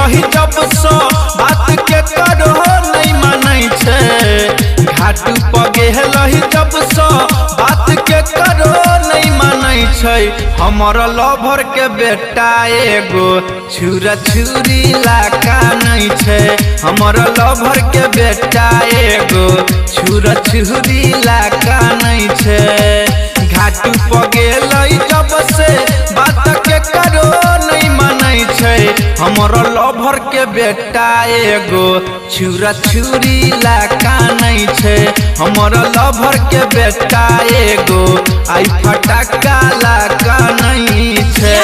लही जब सो बात के करो नहीं मानै छे। घाट पगे लही जब सो बात के करो नहीं मानै छे। हमर लभर के बेटा एगो छुरा छुरी लाका नहीं छे। हमर लभर के बेटा एगो छुरा छुरी लाका नहीं छे। घाट पगे जब से बात के करो नहीं मानै छे। हमर लभर के बेटा एगो छुरा छुरी लाका नहीं छे। हमर लभर के बेटा एगो आई फटाका लाका नहीं छे।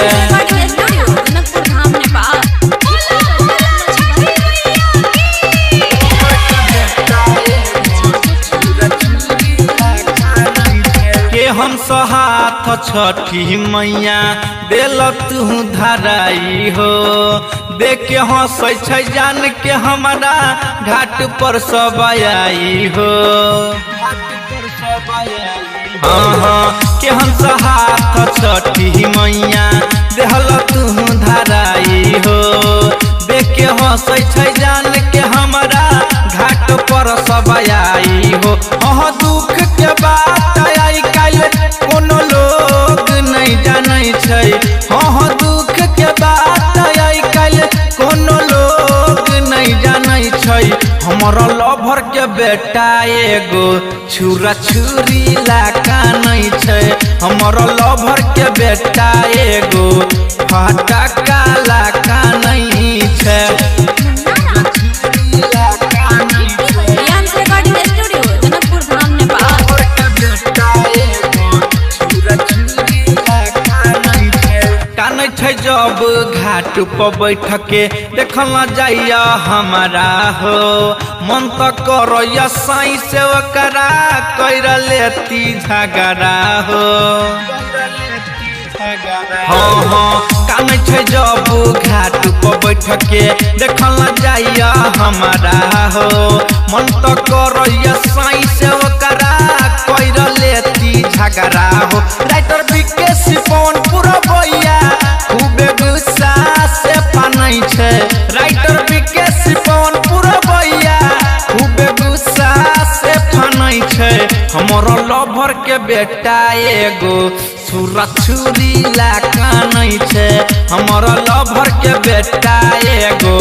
हम हाथ छठी मैया दिल तू धराई हो। देख के हंसै छै जान के हमारा घाट पर सब आई हो। के हम हाथ छठी मैया दिल तू धराई हो। देख के हंसै छै जान के हमारा घाट पर सब आई हो। दुख के बात आई काल कोनो लोग नहीं जानै छै। दुख के बात आई काल कोनो लोग नहीं जानै छै। हमर लभर के बेटा एगो छुरा छुरी लाका नहीं छै। हमर लभर के बेटा एगो फटाका लाका नहीं छै। जब घाट पर बैठ के देखल जाइया हमारा हो। मन तो करो साई से ओकरा कर लेती झगड़ा हो। कान जब घाट पर बैठ के देखल जाइया हमारा हो। मन तो करो साई से ओकरा कर लेती झगड़ा हो। राइटर विकेश पवन पूरा भैया खूबे गुस्सा से पानै छे। राइटर विकेश पवन पूरा भैया खूबे गुस्सा से पानै छे। हमर लभर के बेटा एगो छुरा छुरी लाका नहीं छे। हमर लभर के बेटा एगो